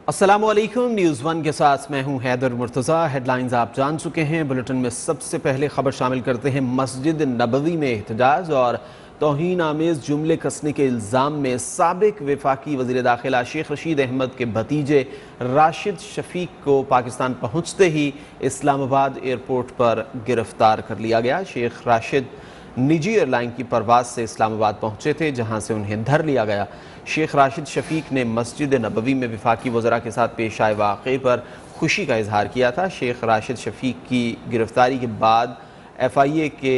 السلام علیکم، news one کے ساتھ میں ہوں حیدر مرتضیٰ۔ ہیڈ لائنز آپ جان چکے ہیں۔ بلیٹن میں سب سے پہلے خبر شامل کرتے ہیں۔ مسجد نبوی میں احتجاج اور توہین آمیز جملے کسنے کے الزام میں سابق وفاقی وزیر داخلہ شیخ رشید احمد کے بھتیجے راشد شفیق کو پاکستان پہنچتے ہی اسلام آباد ایئرپورٹ پر گرفتار کر لیا گیا۔ شیخ راشد نجی ایئر لائن کی پرواز سے اسلام آباد پہنچے تھے، جہاں سے انہیں دھر لیا گیا۔ شیخ راشد شفیق نے مسجد نبوی میں وفاقی وزراء کے ساتھ پیش آئے واقعے پر خوشی کا اظہار کیا تھا۔ شیخ راشد شفیق کی گرفتاری کے بعد ایف آئی اے کے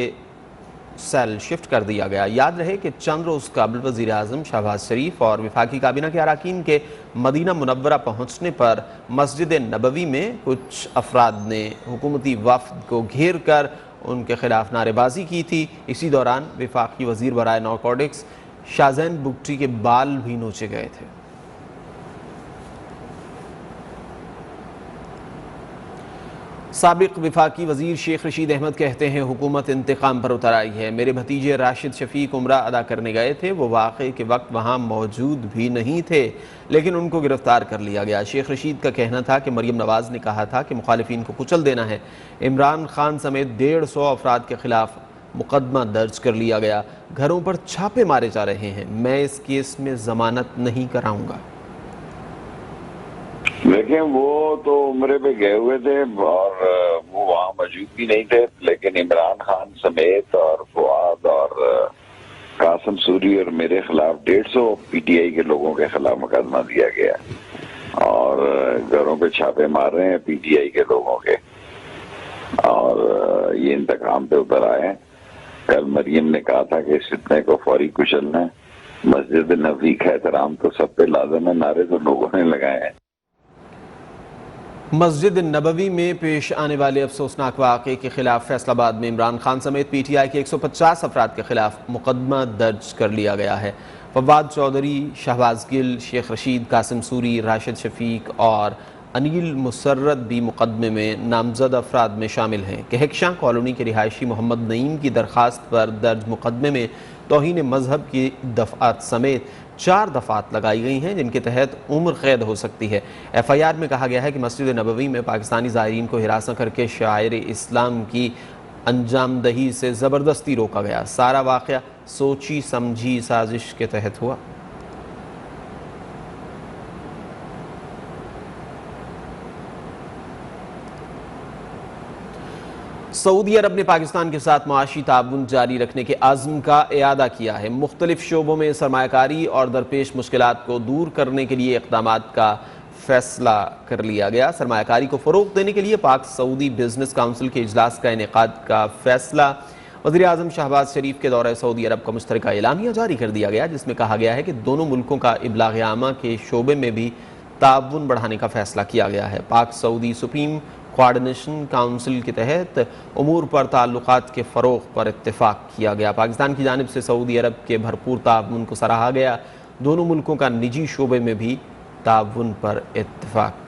سیل شفٹ کر دیا گیا۔ یاد رہے کہ چند روز قبل وزیر اعظم شہباز شریف اور وفاقی کابینہ کے اراکین کے مدینہ منورہ پہنچنے پر مسجد نبوی میں کچھ افراد نے حکومتی وفد کو گھیر کر ان کے خلاف نعرے بازی کی تھی۔ اسی دوران وفاقی وزیر برائے نارکوٹکس شاہزین بگٹی کے بال بھی نوچے گئے تھے۔ سابق وفاقی وزیر شیخ رشید احمد کہتے ہیں حکومت انتقام پر اتر آئی ہے۔ میرے بھتیجے راشد شفیق عمرہ ادا کرنے گئے تھے، وہ واقعے کے وقت وہاں موجود بھی نہیں تھے، لیکن ان کو گرفتار کر لیا گیا۔ شیخ رشید کا کہنا تھا کہ مریم نواز نے کہا تھا کہ مخالفین کو کچل دینا ہے۔ عمران خان سمیت 150 افراد کے خلاف مقدمہ درج کر لیا گیا۔ گھروں پر چھاپے مارے جا رہے ہیں۔ میں اس کیس میں ضمانت نہیں کراؤں گا۔ لیکن وہ تو عمرے پہ گئے ہوئے تھے اور وہ وہاں موجود بھی نہیں تھے، لیکن عمران خان سمیت اور فواد اور قاسم سوری اور میرے خلاف 150 پی ٹی آئی کے لوگوں کے خلاف مقدمہ دیا گیا اور گھروں پہ چھاپے مار رہے ہیں پی ٹی آئی کے لوگوں کے، اور یہ انتقام پہ اتر آئے ہیں۔ کل مریم نے کہا تھا کہ اس فتنے کو فوری کچلنا ہے۔ مسجد نبوی کا احترام تو سب پہ لازم ہے، نعرے تو لوگوں نے لگائے ہیں۔ مسجد نبوی میں پیش آنے والے افسوسناک واقعے کے خلاف فیصل آباد میں عمران خان سمیت پی ٹی آئی کے 150 افراد کے خلاف مقدمہ درج کر لیا گیا ہے۔ فواد چودھری، شہباز گل، شیخ رشید، قاسم سوری، راشد شفیق اور انیل مسرت بھی مقدمے میں نامزد افراد میں شامل ہیں۔ کہکشاں کالونی کے رہائشی محمد نعیم کی درخواست پر درج مقدمے میں توہین مذہب کی دفعات سمیت 4 دفعات لگائی گئی ہیں، جن کے تحت عمر قید ہو سکتی ہے۔ ایف آئی آر میں کہا گیا ہے کہ مسجد نبوی میں پاکستانی زائرین کو ہراساں کر کے شعائر اسلام کی انجام دہی سے زبردستی روکا گیا۔ سارا واقعہ سوچی سمجھی سازش کے تحت ہوا۔ سعودی عرب نے پاکستان کے ساتھ معاشی تعاون جاری رکھنے کے عزم کا اعادہ کیا ہے۔ مختلف شعبوں میں سرمایہ کاری اور درپیش مشکلات کو دور کرنے کے لیے اقدامات کا فیصلہ کر لیا گیا۔ سرمایہ کاری کو فروغ دینے کے لیے پاک سعودی بزنس کونسل کے اجلاس کا انعقاد کا فیصلہ۔ وزیر اعظم شہباز شریف کے دورہ سعودی عرب کا مشترکہ اعلامیہ جاری کر دیا گیا، جس میں کہا گیا ہے کہ دونوں ملکوں کا ابلاغ عامہ کے شعبے میں بھی تعاون بڑھانے کا فیصلہ کیا گیا ہے۔ پاک سعودی سپریم کوارڈینیشن کونسل کے تحت امور پر تعلقات کے فروغ پر اتفاق کیا گیا۔ پاکستان کی جانب سے سعودی عرب کے بھرپور تعاون کو سراہا گیا۔ دونوں ملکوں کا نجی شعبے میں بھی تعاون پر اتفاق۔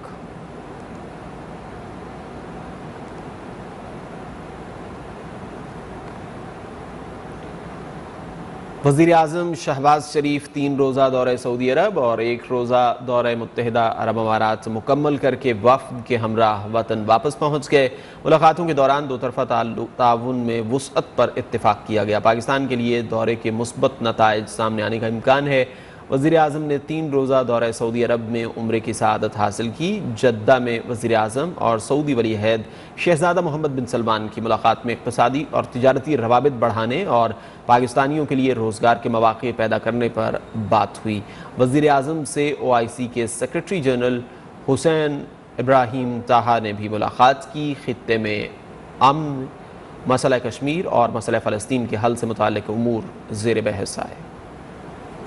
وزیر اعظم شہباز شریف 3 روزہ دورہ سعودی عرب اور 1 روزہ دورہ متحدہ عرب امارات مکمل کر کے وفد کے ہمراہ وطن واپس پہنچ گئے۔ ملاقاتوں کے دوران دو طرفہ تعاون میں وسعت پر اتفاق کیا گیا۔ پاکستان کے لیے دورے کے مثبت نتائج سامنے آنے کا امکان ہے۔ وزیر اعظم نے 3 روزہ دورہ سعودی عرب میں عمرے کی سعادت حاصل کی۔ جدہ میں وزیر اعظم اور سعودی ولی عہد شہزادہ محمد بن سلمان کی ملاقات میں اقتصادی اور تجارتی روابط بڑھانے اور پاکستانیوں کے لیے روزگار کے مواقع پیدا کرنے پر بات ہوئی۔ وزیر اعظم سے OIC کے سیکرٹری جنرل حسین ابراہیم طاہا نے بھی ملاقات کی۔ خطے میں امن، مسئلہ کشمیر اور مسئلہ فلسطین کے حل سے متعلق امور زیر بحث آئے۔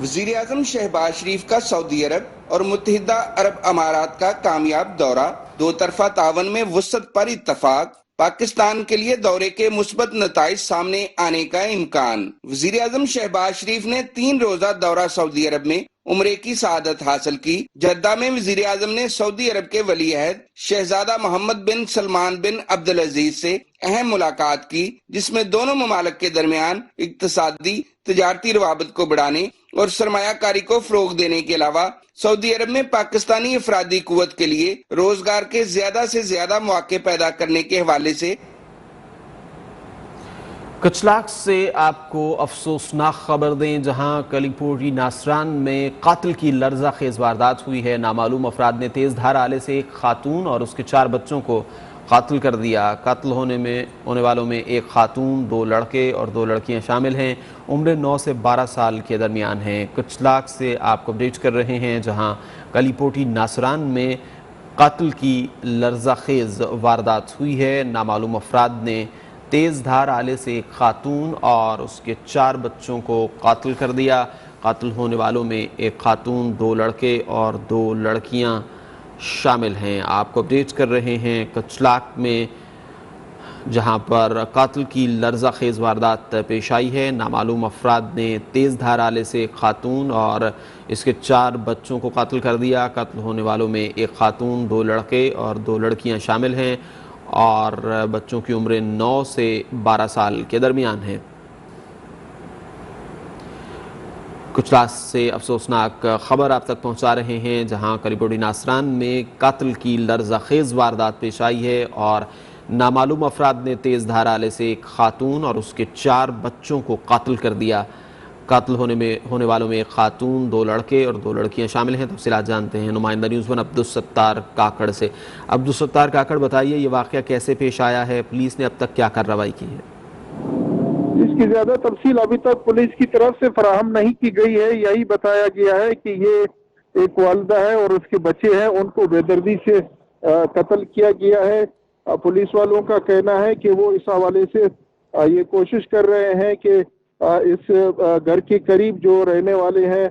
وزیر اعظم شہباز شریف کا سعودی عرب اور متحدہ عرب امارات کا کامیاب دورہ، دو طرفہ تعاون میں وسعت پر اتفاق، پاکستان کے لیے دورے کے مثبت نتائج سامنے آنے کا امکان۔ وزیر اعظم شہباز شریف نے 3 روزہ دورہ سعودی عرب میں عمرے کی سعادت حاصل کی۔ جدہ میں وزیر اعظم نے سعودی عرب کے ولی عہد شہزادہ محمد بن سلمان بن عبدالعزیز سے اہم ملاقات کی، جس میں دونوں ممالک کے درمیان اقتصادی تجارتی روابط کو بڑھانے और सरमायाकारी को फरोग देने के अलावा सऊदी अरब में पाकिस्तानी अफरादी कुव्वत के लिए रोजगार के ज्यादा से ज्यादा मौके पैदा करने के हवाले से कचलाक से आपको अफसोसनाक खबर दें, जहां कलीपोरी नासरान में कातिल की लर्जा खेज वारदात हुई है। नामालूम अफराद ने तेज़ धार आले से एक खातून और उसके 4 बच्चों को कातिल कर दिया। कातिल होने वालों में एक खातून, 2 लड़के और 2 लड़कियां शामिल हैं। उम्र 9 से 12 साल के दरमियान हैं। कचलाक से आपको अपडेट कर रहे हैं, जहां कलीपोरी नासरान में कातिल की लर्जा खेज वारदात हुई है। नामालूम अफराद ने तेज़ धार आले से एक खातून और उसके 4 बच्चों को कातिल कर दिया। कातिल होने वालों में एक खातून, 2 लड़के और 2 लड़कियां शामिल हैं। आपको अपडेट कर रहे हैं कचलाक में, जहां पर कातिल की लर्जा खेज वारदात पेश आई है। नामालूम अफराद ने तेज़ धार आले से एक खातून और इसके 4 बच्चों को कातिल कर दिया। कातिल होने वालों में एक खातून, 2 लड़के और 2 लड़कियां शामिल हैं और बच्चों की उम्र 9 से 12 साल के दरमियान है। कचलाक से अफसोसनाक खबर आप तक पहुंचा रहे हैं, जहां कलीपोरी नासरान में कातिल की लर्जा खेज वारदात पेश आई है और नामालूम अफराद ने तेज़ धार आले से एक खातून और उसके 4 बच्चों को कातिल कर दिया। कातिल होने वालों में एक खातून, 2 लड़के और 2 लड़कियां शामिल हैं। तफसीलात जानते हैं नुमाइंदा न्यूज़ 1 अब्दुल सत्तार काकड़ से। अब्दुल सत्तार काकड़, बताइए ये वाक़या कैसे पेश आया है, पुलिस ने अब तक क्या कार्रवाई की है? इसकी ज्यादा तफसील अभी तक पुलिस की तरफ से फराहम नहीं की गई है। यही बताया गया है कि ये एक वालिदा है और उसके बच्चे हैं, उनको बेदर्दी से कत्ल किया गया है। पुलिस वालों का कहना है कि वो इस हवाले से ये कोशिश कर रहे हैं कि इस घर के करीब जो रहने वाले हैं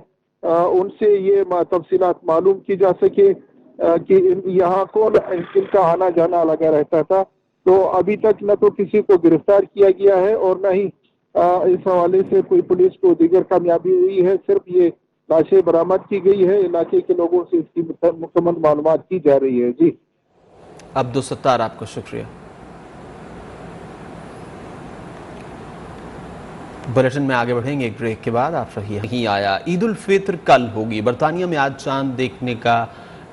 उनसे ये तफसीलात मालूम की जा सके कि यहाँ कौन इनका आना जाना लगा रहता था। तो अभी तक न तो किसी को गिरफ्तार किया गया है और न ही इस हवाले से कोई पुलिस को दीगर कामयाबी हुई है। सिर्फ ये लाशें बरामद की गई है। इलाके के लोगों से इसकी मुकम्मल मालूमात की जा रही है। जी अब्दुल सत्तार, आपका शुक्रिया। बुलेटिन में आगे बढ़ेंगे एक ब्रेक के बाद। आप रहिए। नहीं आया, ईद उल फित्र कल होगी। बरतानिया में आज चांद देखने का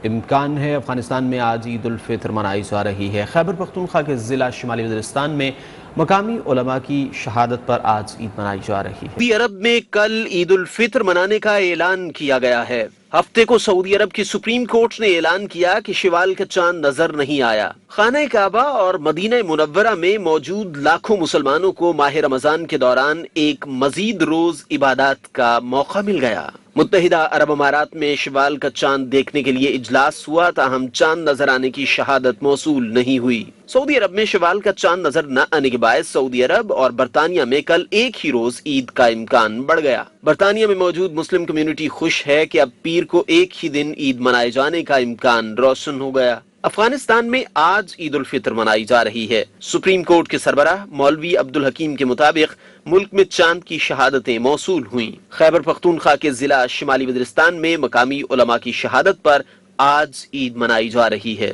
इम्कान है। अफगानिस्तान में आज ईद उल फित्र मनाई जा रही है। खैबर पख्तूनख्वा के ज़िला शिमाली वज़ीरिस्तान में मकामी उलमा की शहादत पर आज ईद मनाई जा रही है। सऊदी अरब में कल ईद उल फित्र मनाने का ऐलान किया गया है। हफ्ते को सऊदी अरब की सुप्रीम कोर्ट ने ऐलान किया कि शवाल का चांद नजर नहीं आया। खाना काबा और मदीना मुनव्वरा में मौजूद लाखों मुसलमानों को माह रमजान के दौरान एक मजीद रोज इबादत का मौका मिल गया। मुत्तहिदा अरब अमारात में शवाल का चांद देखने के लिए इजलास हुआ, ताहम चांद नजर आने की शहादत मौसूल नहीं हुई। सऊदी अरब में शवाल का चांद नजर न आने के बाद सऊदी अरब और बरतानिया में कल एक ही रोज ईद का इम्कान बढ़ गया। बरतानिया में मौजूद मुस्लिम कम्युनिटी खुश है कि अब पीर को एक ही दिन ईद मनाए जाने का इम्कान रोशन हो गया। अफगानिस्तान में आज ईद उल फित्र मनाई जा रही है। सुप्रीम कोर्ट के सरबराह मौलवी अब्दुल हकीम के मुताबिक मुल्क में चांद की शहादतें मौसूल हुई। खैबर पख्तूनख्वा के जिला शिमाली वज़ीरिस्तान में मकामी उलमा की शहादत पर आज ईद मनाई जा रही है।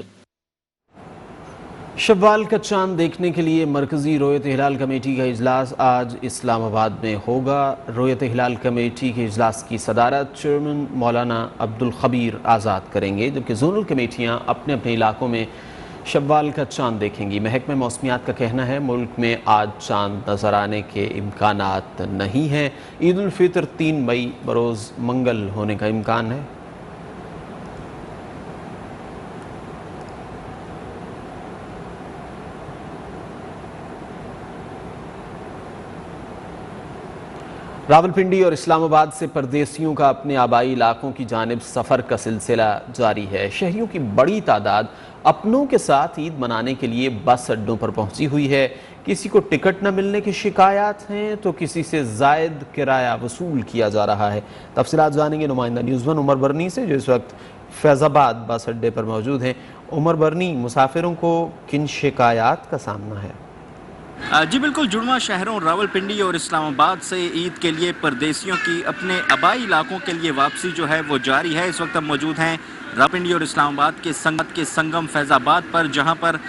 शव्वाल का चांद देखने के लिए मरकजी रोयत हिलाल कमेटी का इजलास आज इस्लामाबाद में होगा। रोयत हिलाल कमेटी के इजलास की सदारत चेयरमैन मौलाना अब्दुल खबीर आज़ाद करेंगे, जबकि जोनल कमेटियाँ अपने अपने इलाकों में शव्वाल का चांद देखेंगी। महकमे मौसमियात का कहना है मुल्क में आज चांद नजर आने के इम्कानात नहीं हैं। ईद उल फित्र 3 मई बरोज़ मंगल होने का इम्कान है। रावलपिंडी और इस्लामाबाद से परदेसियों का अपने आबाई इलाकों की जानिब सफ़र का सिलसिला जारी है। शहरियों की बड़ी तादाद अपनों के साथ ईद मनाने के लिए बस अड्डों पर पहुंची हुई है। किसी को टिकट न मिलने की शिकायत हैं तो किसी से ज़ायद किराया वसूल किया जा रहा है। तफसीलात जानेंगे नुमाइंदा न्यूज़ 1 उमर बरनी से, जो इस वक्त फैज़ाबाद बस अड्डे पर मौजूद हैं। उमर बरनी, मुसाफिरों को किन शिकायत का सामना है? जी बिल्कुल, जुड़वा शहरों रावलपिंडी और इस्लामाबाद से ईद के लिए परदेसियों की अपने आबाई इलाकों के लिए वापसी जो है वो जारी है। इस वक्त हम मौजूद हैं रावलपिंडी और इस्लामाबाद के संगम फैज़ाबाद पर, जहां पर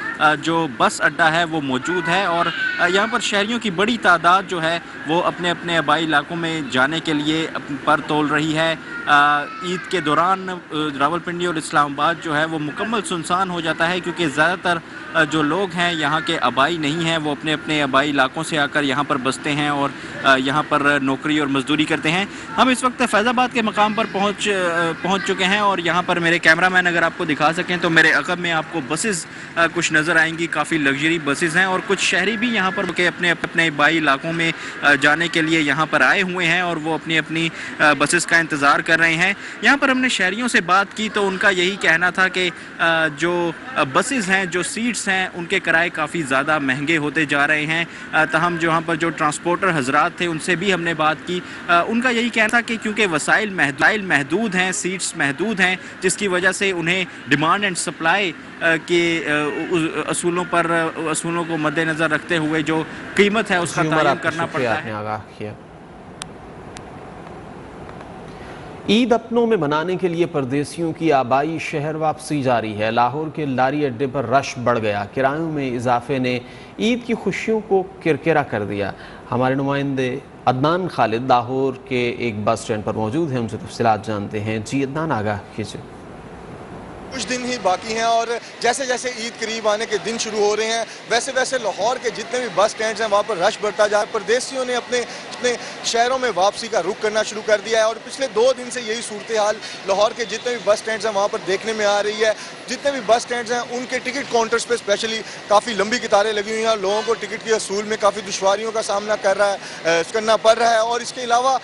जो बस अड्डा है वो मौजूद है और यहां पर शहरियों की बड़ी तादाद जो है वो अपने अपने आबाई इलाकों में जाने के लिए पर तोल रही है। ईद के दौरान रावलपिंडी और इस्लामाबाद जो है वो मुकम्मल सुनसान हो जाता है, क्योंकि ज़्यादातर जो लोग हैं यहाँ के आबाई नहीं हैं, वो अपने अपने आबाई इलाकों से आकर यहाँ पर बसते हैं और यहाँ पर नौकरी और मजदूरी करते हैं। हम इस वक्त फैज़ाबाद के मकाम पर पहुँच चुके हैं और यहाँ पर मेरे कैमरामैन अगर आपको दिखा सकें तो मेरे अक़ब में आपको बसेस कुछ नज़र आएंगी। काफ़ी लग्जरी बसेस हैं और कुछ शहरी भी यहाँ पर के अपने अपने आबाई इलाकों में जाने के लिए यहाँ पर आए हुए हैं और वो अपनी अपनी बसेस का इंतज़ार कर रहे हैं। यहाँ पर हमने शहरियों से बात की तो उनका यही कहना था कि जो बसेस हैं, जो सीट्स हैं, उनके किराए काफ़ी ज़्यादा महंगे होते जा रहे हैं। तहम जो यहाँ पर जो ट्रांसपोर्टर हजरात थे उनसे भी हमने बात की। उनका यही कहना था कि क्योंकि वसाइल महदूद हैं, सीट्स महदूद हैं, जिसकी वजह से उन्हें डिमांड एंड सप्लाई के असूलों को मद्देनज़र रखते हुए जो कीमत है उसका तयन करना पड़ता है। ईद अपनों में मनाने के लिए परदेसियों की आबाई शहर वापसी जारी है। लाहौर के लारी अड्डे पर रश बढ़ गया। किरायों में इजाफे ने ईद की खुशियों को किरकिरा कर दिया। हमारे नुमाइंदे अदनान खालिद लाहौर के एक बस स्टैंड पर मौजूद हैं, उनसे तफसीलात जानते हैं। जी अदनान, आगाह कीजिए। कुछ दिन ही बाकी हैं और जैसे जैसे ईद करीब आने के दिन शुरू हो रहे हैं वैसे वैसे लाहौर के जितने भी बस स्टैंड्स हैं वहाँ पर रश बढ़ता जा रहा है। परदेसियों ने अपने शहरों में वापसी का रुख करना शुरू कर दिया है और पिछले 2 दिन से यही सूरत हाल लाहौर के जितने भी बस स्टैंड्स हैं वहाँ पर देखने में आ रही है। जितने भी बस स्टैंड्स हैं उनके टिकट काउंटर्स पे स्पेशली काफ़ी लंबी कतारें लगी हुई हैं और लोगों को टिकट के असूल में काफ़ी दुश्वारियों का सामना करना पड़ रहा है। और इसके अलावा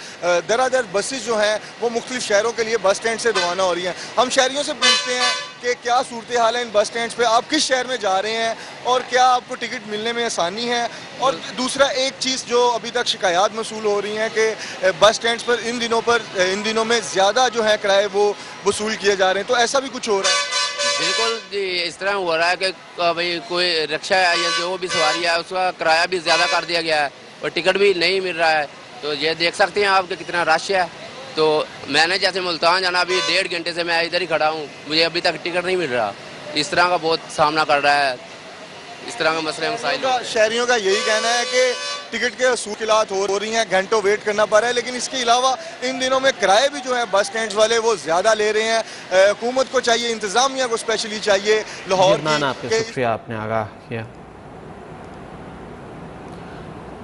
दरादर बसेस जो हैं वो मुख्तलिफ शहरों के लिए बस स्टैंड से रवाना हो रही हैं। हम शहरियों से पूछते हैं कि क्या सूरत हाल है इन बस स्टैंड्स पे, आप किस शहर में जा रहे हैं और क्या आपको टिकट मिलने में आसानी है। और दूसरा एक चीज़ जो अभी तक शिकायत मसूल हो रही हैं कि बस स्टैंड्स पर इन दिनों में ज़्यादा जो है किराए वो वसूल किए जा रहे हैं, तो ऐसा भी कुछ हो रहा है? बिल्कुल जी, इस तरह हो रहा है कि भाई कोई रिक्शा है या जो भी सवारी है उसका किराया भी ज़्यादा कर दिया गया है और टिकट भी नहीं मिल रहा है। तो ये देख सकते हैं आप कि कितना रश है। तो मैंने जैसे मुल्तान जाना, अभी 1.5 घंटे से मैं इधर ही खड़ा हूँ, मुझे अभी तक टिकट नहीं मिल रहा। इस तरह का बहुत सामना कर रहा है, इस तरह का मसले मसाइल। शहरियों का यही कहना है कि टिकट के असूलात हो रही हैं, घंटों वेट करना पड़ रहा है। लेकिन इसके अलावा इन दिनों में किराए भी जो है बस स्टैंड वाले वो ज़्यादा ले रहे हैं। हुकूमत को चाहिए, इंतज़ामिया को स्पेशली चाहिए लाहौर की। शुक्रिया, आपने आगाह किया।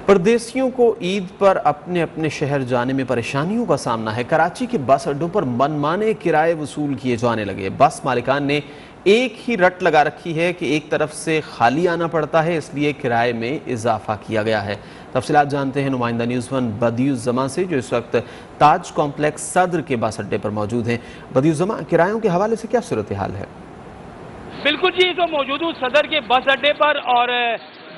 परदेसियों को ईद पर अपने अपने शहर जाने में परेशानियों का सामना है। कराची के बस अड्डों पर मनमाने किराए वसूल किए जाने लगे। बस मालिकान ने एक ही रट लगा रखी है कि एक तरफ से खाली आना पड़ता है, इसलिए किराए में इजाफा किया गया है। तफसीलात जानते हैं नुमाइंदा न्यूज़1 बदियुज़्ज़मा से, जो इस वक्त ताज कॉम्प्लेक्स सदर के बस अड्डे पर मौजूद हैं। बदियुज़्ज़मा, किरायों के हवाले से क्या सूरत हाल है? बिल्कुल जी, तो मौजूद हूँ सदर के बस अड्डे पर और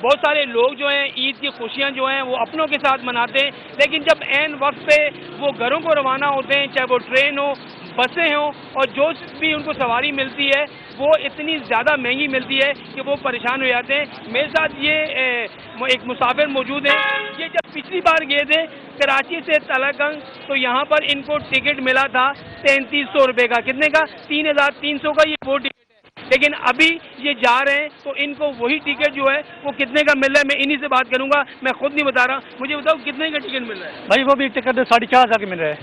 बहुत सारे लोग जो हैं ईद की खुशियाँ जो हैं वो अपनों के साथ मनाते हैं, लेकिन जब ऐन वक्त पे वो घरों को रवाना होते हैं, चाहे वो ट्रेन हो, बसें हों, और जो भी उनको सवारी मिलती है वो इतनी ज़्यादा महंगी मिलती है कि वो परेशान हो जाते हैं। मेरे साथ ये एक मुसाफिर मौजूद है। ये जब पिछली बार गए थे कराची से तलागंज, तो यहाँ पर इनको टिकट मिला था 3300 रुपये का। कितने का? 3300 का ये वो टिकट है। लेकिन अभी ये जा रहे हैं तो इनको वही टिकट जो है वो कितने का मिल रहा है, मैं इन्हीं से बात करूंगा। मैं खुद नहीं बता रहा, मुझे बताओ कितने का टिकट मिल रहा है? भाई वो भी टिकट 4,500 के मिल रहा है।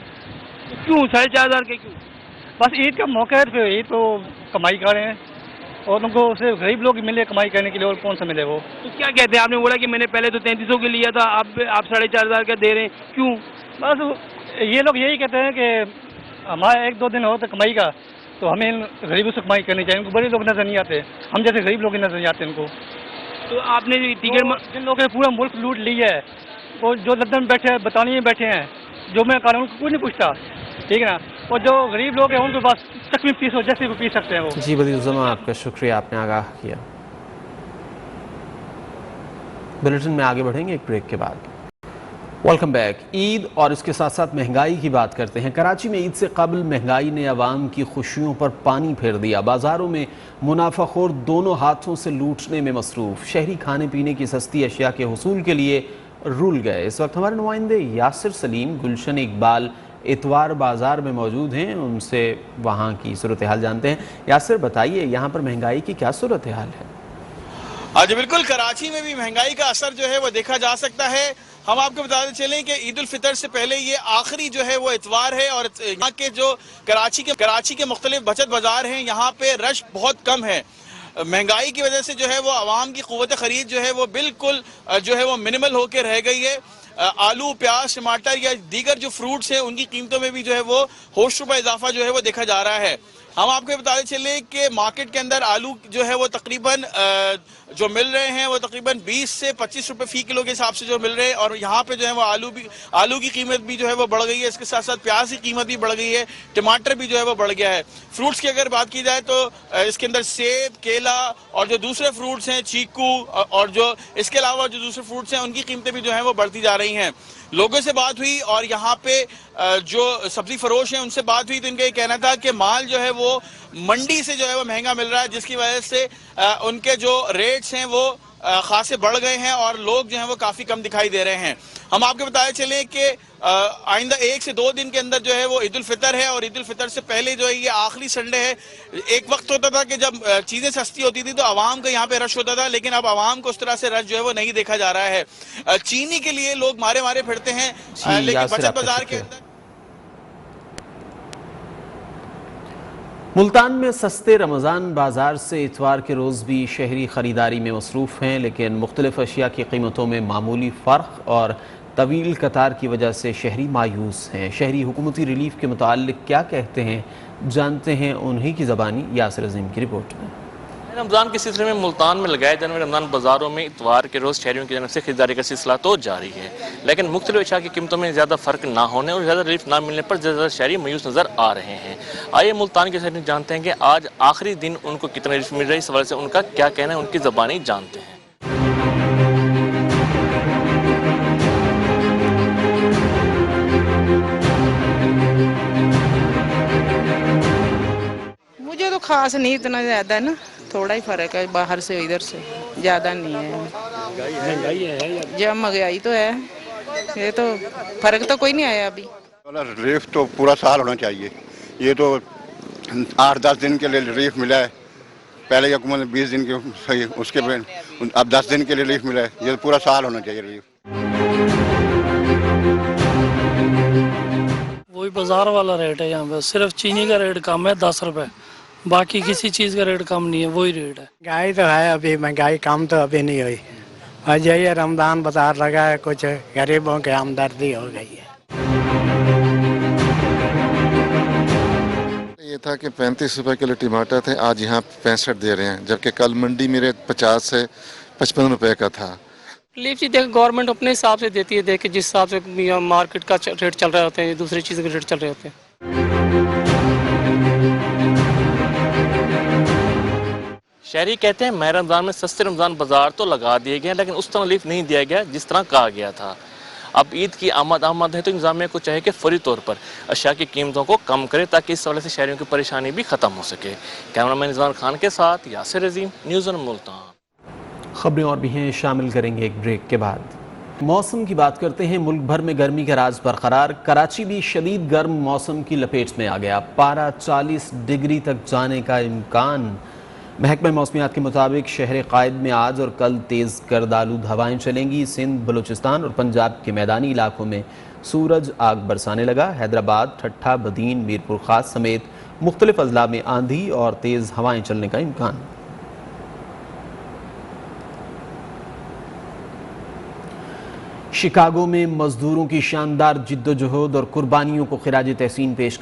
क्यों 4,500 के क्यों? बस ईद का मौका है, फिर ईद तो कमाई कर रहे हैं और उनको सिर्फ गरीब लोग मिले कमाई करने के लिए, और कौन सा मिले वो। तो क्या कहते हैं? आपने बोला कि मैंने पहले तो 3300 के लिया था, अब आप 4,500 का दे रहे हैं, क्यों? बस ये लोग यही कहते हैं कि हमारा 1-2 दिन हो तो कमाई का, तो हमें गरीबों से कमाई करनी चाहिए। उनको बड़े लोग नजर नहीं आते, हम जैसे गरीब लोग नजर नहीं आते उनको। तो आपने टिकट जिन लोगों ने पूरा मुल्क लूट लिया है, वो जो लंदन में बैठे हैं, बरतानिया में बैठे हैं, जो मैं कानून को कोई नहीं पूछता, ठीक है ना। और जो गरीब लोग हैं उनके पास चकमी पीस हो, जैसे वो पी सकते हैं वो। जी बदियुज़्ज़मा, आपका शुक्रिया, आपने आगाह किया। बुलेटिन में आगे बढ़ेंगे एक ब्रेक के बाद। Welcome back. ईद और इसके साथ साथ महंगाई की बात करते हैं। कराची में ईद से कबल महंगाई ने अवाम की खुशियों पर पानी फेर दिया। बाजारों में मुनाफाखोर दोनों हाथों से लूटने में मसरूफ। शहरी खाने पीने की सस्ती अशिया के हुसूल के लिए रुल गए। इस वक्त हमारे नुमाइंदे यासिर सलीम, गुलशन इकबाल اتوار بازار میں موجود ہیں، ان سے وہاں کی صورتحال جانتے ہیں۔ یاسر بتائیے یہاں پر مہنگائی کی کیا صورتحال ہے؟ جی بالکل، کراچی میں بھی مہنگائی کا اثر جو ہے وہ دیکھا جا سکتا ہے۔ ہم آپ کو بتاتے چلیں کہ عید الفطر سے پہلے یہ آخری جو ہے وہ اتوار ہے، اور یہاں کے جو کراچی کے مختلف بچت بازار ہیں، یہاں پہ رش بہت کم ہے۔ مہنگائی کی وجہ سے جو ہے وہ عوام کی قوت خرید جو ہے وہ بالکل جو ہے وہ منیمل ہو کے رہ گئی ہے۔ آلو، پیاز، ٹماٹر یا دیگر جو فروٹس ہیں ان کی قیمتوں میں بھی جو ہے وہ ہوش ربع اضافہ جو ہے وہ دیکھا جا رہا ہے۔ ہم آپ کو بتاتے چلیں کہ مارکیٹ کے اندر آلو جو ہے وہ تقریباً جو مل رہے ہیں وہ تقریباً 20 سے 25 روپے فی کلو کے حساب سے جو مل رہے ہیں، اور یہاں پہ جو ہے وہ آلو کی قیمت بھی جو ہے وہ بڑھ گئی ہے، اس کے ساتھ ساتھ پیاز کی قیمت بھی بڑھ گئی ہے، ٹماٹر بھی جو ہے وہ بڑھ گیا ہے۔ فروٹس کی اگر بات کی جائے تو اس کے اندر سیب، کیلا اور جو دوسرے فروٹس ہیں چیکو، اور جو اس کے علاوہ جو دوسرے فروٹس ہیں ان کی قیمتیں بھی جو ہیں وہ بڑھتی جا رہی ہیں۔ لوگوں سے بات ہوئی اور یہاں پہ جو سبزی فروش ہیں ان سے بات ہوئی تو ان کا یہ کہنا تھا کہ مال جو ہے وہ منڈی سے جو ہے وہ مہنگا مل رہا ہے، جس کی وجہ سے ان کے جو ریٹس ہیں وہ خاصے بڑھ گئے ہیں اور لوگ جو ہیں وہ کافی کم دکھائی دے رہے ہیں۔ ہم آپ کو بتاتے چلیں کہ آئندہ 1 سے 2 دن کے اندر جو ہے وہ عید الفطر ہے، اور عید الفطر سے پہلے جو ہے یہ آخری سنڈے ہے۔ ایک وقت ہوتا تھا کہ جب چیزیں سستی ہوتی تھی تو عوام کا یہاں پہ رش ہوتا تھا، لیکن اب عوام کو اس طرح سے رش جو ہے وہ نہیں دیکھا جا رہا ہے۔ چینی کے لیے لوگ مارے پھرتے ہیں، لیکن بچت بازار کے اندر ملتان میں سستے رمضان بازار سے اتوار کے روز بھی شہری خریداری میں مصروف ہیں، لیکن مختلف اشیاء کی قیمتوں میں معمولی فرق اور طویل قطار کی وجہ سے شہری مایوس ہیں۔ شہری حکومتی ریلیف کے متعلق کیا کہتے ہیں جانتے ہیں انہی کی زبانی یاسر عظیم کی رپورٹ میں۔ رمضان کے سلسلے میں ملتان میں لگائے جانے والے رمضان بازاروں میں اتوار کے روز شہریوں کی جانب سے خریداری کا سلسلہ تو جاری ہے، لیکن مختلف اشیاء کی قیمتوں میں زیادہ فرق نہ ہونے اور زیادہ ریلیف نہ ملنے پر زیادہ شہری مایوس نظر آ رہے ہیں۔ آئیے ملتان کے شہری جانتے ہیں کہ آج آخری دن ان کو کتنا ریلیف مل رہا ہے، اس حوالے سے ان کا کیا کہنا ہے، ان کی زبانی جانتے ہیں۔ مجھے تو خاص نہیں اتنا زیادہ ہے نا، تھوڑا ہی فرق ہے باہر سے ادھر سے، زیادہ نہیں ہے۔ مہنگائی تو ہے، یہ تو فرق تو کوئی نہیں آیا ابھی۔ ریلیف تو پورا سال ہونا چاہیے، یہ تو 8-10 دن کے لیے ریلیف ملا ہے، پہلے کی حکومت 20 دن کے صحیح، اس کے بعد اب 10 دن کے لیے ریلیف ملا ہے، یہ پورا سال ہونا چاہیے ریلیف۔ وہی بازار والا ریٹ ہے، یہاں پہ صرف چینی کا ریٹ کم ہے 10 روپے، باقی کسی چیز کا ریٹ کم نہیں ہے، وہی ریٹ ہے۔ مہنگائی تو ہے، ابھی مہنگائی کم تو ابھی نہیں ہوئی، اور یہی رمضان بازار لگا ہے، کچھ غریبوں کی ہمدردی ہو گئی ہے۔ یہ تھا کہ 35 روپے کلو ٹماٹر تھے، آج یہاں 65 دے رہے ہیں، جبکہ کل منڈی میں ریٹ 50 سے 55 روپے کا تھا۔ ریلیف جی دیکھ گورنمنٹ اپنے حساب سے دیتی ہے، دیکھ جس حساب سے مارکیٹ کا ریٹ چل رہے ہوتے ہیں، دوسری چیزوں کے ریٹ چل رہے ہوتے ہیں۔ شہری کہتے ہیں ماہ رمضان میں سستے رمضان بازار تو لگا دیے گئے، لیکن اس طرح ریلیف نہیں دیا گیا جس طرح کہا گیا تھا۔ اب عید کی آمد ہے تو انتظامیہ کو چاہے کہ فوری طور پر اشیاء کی قیمتوں کو کم کرے تاکہ اس حوالے سے شہریوں کی پریشانی بھی ختم ہو سکے۔ کیمرامین رضوان خان کے ساتھ یاسر عظیم، نیوز ون ملتان۔ خبریں اور بھی ہیں، شامل کریں گے ایک بریک کے بعد۔ موسم کی بات کرتے ہیں، ملک بھر میں گرمی کا راز برقرار، کراچی بھی شدید گرم موسم کی لپیٹ میں آ گیا، پارہ 40 ڈگری تک جانے کا امکان۔ محکمہ موسمیات کے مطابق شہر قائد میں آج اور کل تیز گرد آلود ہوائیں چلیں گی، سندھ، بلوچستان اور پنجاب کے میدانی علاقوں میں سورج آگ برسانے لگا، حیدرآباد، ٹھٹھہ، بدین، میرپور خاص سمیت مختلف اضلاع میں آندھی اور تیز ہوائیں چلنے کا امکان۔ شکاگو میں مزدوروں کی شاندار جد و جہد اور قربانیوں کو خراج تحسین پیش